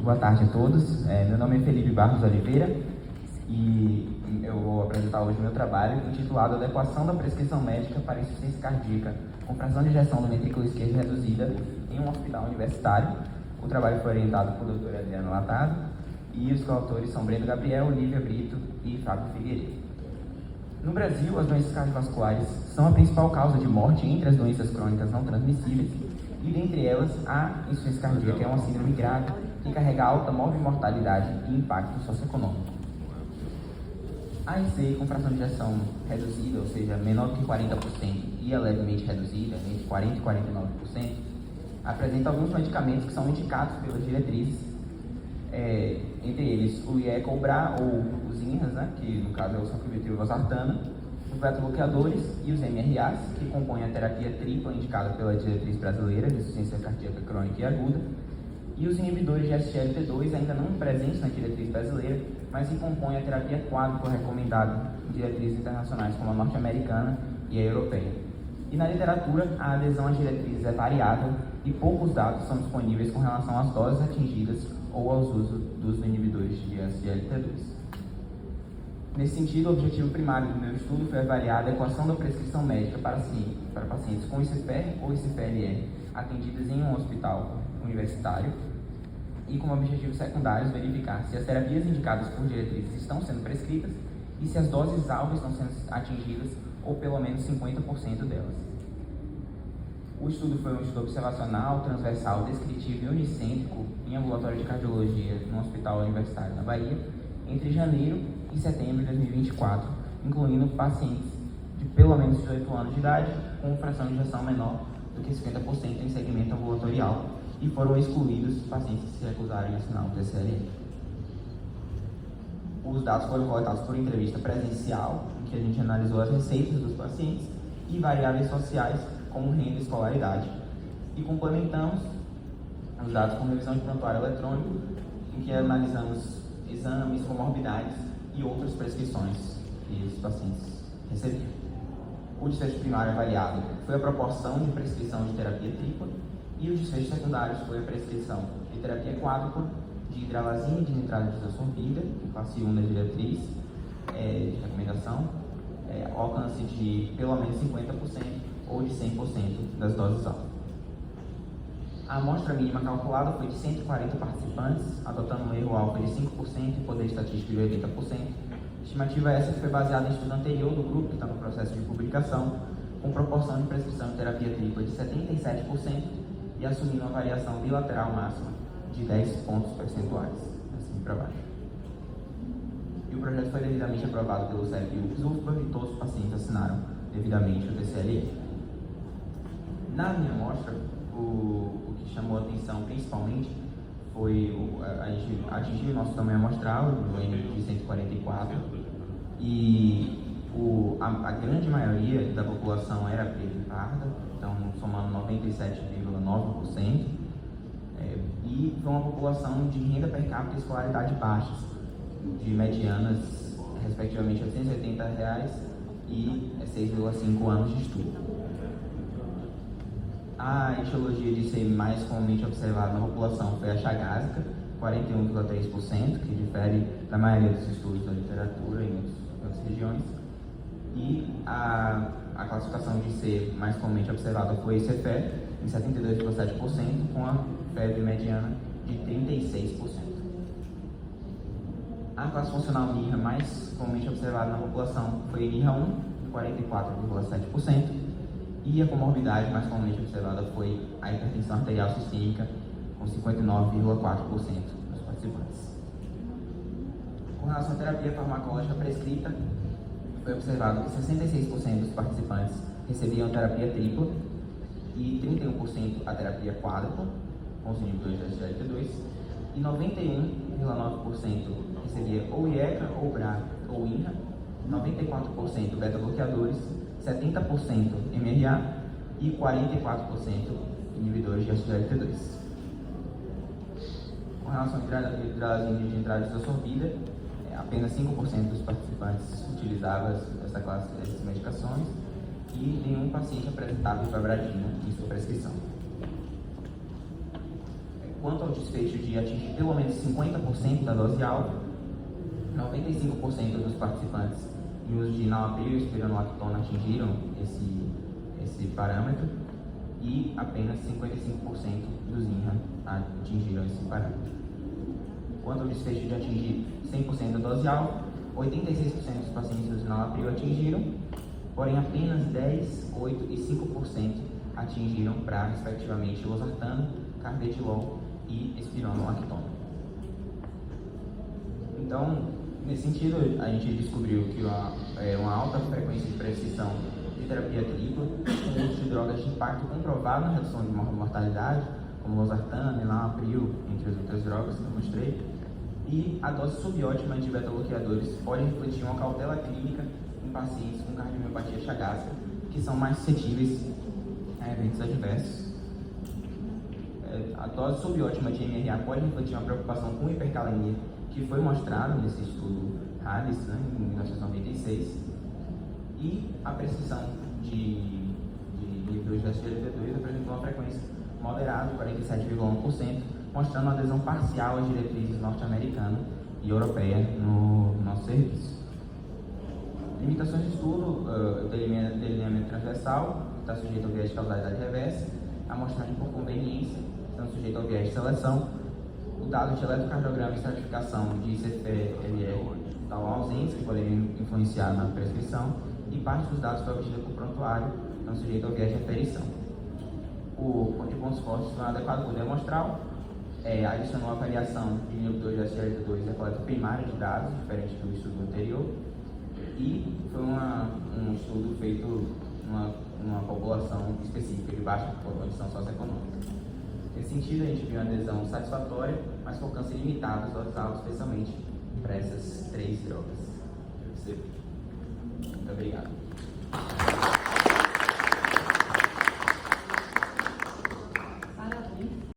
Boa tarde a todos. Meu nome é Felipe Barros Oliveira e eu vou apresentar hoje meu trabalho intitulado Adequação da prescrição médica para insuficiência cardíaca com fração de ejeção do ventrículo esquerdo reduzida em um hospital universitário. O trabalho foi orientado por Dr. Adriano Latado e os coautores são Breno Gabriel, Lívia Brito e Fábio Figueiredo. No Brasil, as doenças cardiovasculares são a principal causa de morte entre as doenças crônicas não transmissíveis e, dentre elas, a insuficiência cardíaca, que é uma síndrome grave que carrega alta morbimortalidade e impacto socioeconômico. A IC com fração de ejeção reduzida, ou seja, menor do que 40% e é levemente reduzida, entre 40% e 49%, apresenta alguns medicamentos que são indicados pelas diretrizes, entre eles o IECA ou BRA, ou os INRAS, né, que no caso é o sacubitril e valsartana, os beta-bloqueadores e os MRAs, que compõem a terapia tripla indicada pela diretriz brasileira de insuficiência cardíaca crônica e aguda, e os inibidores de SGLT2, ainda não presentes na diretriz brasileira, mas que compõem a terapia quádrupla recomendada em diretrizes internacionais como a norte-americana e a europeia. E na literatura, a adesão às diretrizes é variável e poucos dados são disponíveis com relação às doses atingidas ou aos usos dos inibidores de SGLT2. Nesse sentido, o objetivo primário do meu estudo foi avaliar a adequação da prescrição médica para pacientes com ICFR ou ICFRE atendidos em um hospital universitário e, como objetivos secundários, verificar se as terapias indicadas por diretrizes estão sendo prescritas e se as doses-alvo estão sendo atingidas ou pelo menos 50% delas. O estudo foi um estudo observacional, transversal, descritivo e unicêntrico em ambulatório de cardiologia no Hospital Universitário na Bahia, entre janeiro e setembro de 2024, incluindo pacientes de pelo menos 18 anos de idade com fração de ejeção menor do que 50% em segmento ambulatorial e foram excluídos pacientes que se recusarem a assinar o TSLE. Os dados foram coletados por entrevista presencial, em que a gente analisou as receitas dos pacientes e variáveis sociais como renda e escolaridade, e complementamos os dados com revisão de prontuário eletrônico, em que analisamos exames, comorbidades e outras prescrições que os pacientes receberam. O desfecho primário avaliado foi a proporção de prescrição de terapia tripla e os desfechos secundários foi a prescrição de terapia quádrupla, de hidralazina e de nitrate de desorbida, classe 1 da diretriz de recomendação, alcance de pelo menos 50% ou de 100% das doses alvo. A amostra mínima calculada foi de 140 participantes, adotando um erro alfa de 5% e poder estatístico de 80%. A estimativa essa foi baseada em estudo anterior do grupo, que está no processo de publicação, com proporção de prescrição de terapia tripla de 77% e assumindo uma variação bilateral máxima de 10 pontos percentuais, assim para baixo. E o projeto foi devidamente aprovado pelo CEP e o PSUFBA e todos os pacientes assinaram devidamente o TSLE. Na minha amostra, o que chamou a atenção principalmente foi a gente atingir o nosso tamanho amostral, o N de 144, e a grande maioria da população era preta e parda, então somando 97,9%, e foi uma população de renda per capita e escolaridade baixas, de medianas respectivamente R$ 880 e 6,5 anos de estudo. A etiologia de ser mais comumente observada na população foi a chagásica, 41,3%, que difere da maioria dos estudos da literatura em outras regiões. E a classificação de ser mais comumente observada foi ICFE, em 72,7%, com a febre mediana de 36%. A classe funcional NIRA mais comumente observada na população foi NIRA 1, 44,7%. E a comorbidade mais comumente observada foi a hipertensão arterial sistêmica, com 59,4% dos participantes. Com relação à terapia farmacológica prescrita, foi observado que 66% dos participantes recebiam terapia tripla e 31% a terapia quádrupla, com os inibidores da SGLT2, e 91,9% recebia ou IECA, ou BRA, ou INRA, 94% beta-bloqueadores, 70% MRA e 44% inibidores de SGLT2. Com relação à hidralazina de nitrate desorbida, apenas 5% dos participantes utilizavam essa classe de medicações e nenhum paciente apresentava fibradina em sua prescrição. Quanto ao desfecho de atingir pelo menos 50% da dose alvo, 95% dos participantes em uso de enalapril e espironolactona atingiram esse parâmetro e apenas 55% dos INRA atingiram esse parâmetro. Quanto ao desfecho de atingir 100% da dose alvo, 86% dos pacientes do enalapril atingiram, porém apenas 10%, 8% e 5% atingiram para, respectivamente, losartano, carvedilol e espironolactona. Então, nesse sentido, a gente descobriu que uma alta frequência de prescrição de terapia tripla, com uso de drogas de impacto comprovado na redução de mortalidade, como losartano, enalapril, entre as outras drogas que eu mostrei, e a dose subótima de beta-bloqueadores pode refletir uma cautela clínica em pacientes com cardiomiopatia chagásica, que são mais suscetíveis a eventos adversos. A dose subótima de MRA pode refletir uma preocupação com hipercalemia, que foi mostrado nesse estudo HADES, em 1996, e a prescrição de inibidores de SGLT2 apresentou uma frequência moderada de 47,1%, mostrando uma adesão parcial às diretrizes norte-americana e europeia no nosso serviço. Limitações de estudo, delineamento transversal, está sujeito ao viés de causalidade reversa, amostragem por conveniência, estão sujeito ao viés de seleção, o dado de eletrocardiograma e estratificação de ICP-LL estão ausentes, que poderiam influenciar na prescrição, e parte dos dados foi obtida por prontuário, estão sujeitos ao viés de aferição. O de pontos fortes foi adequado por demonstral, adicionou a variação de inibidores da SGLT2 da coleta primária de dados, diferente do estudo anterior, e foi um estudo feito numa população específica de baixa condição socioeconômica. Nesse sentido, a gente viu uma adesão satisfatória, mas com alcance limitado aos doses alvos, especialmente para essas 3 drogas.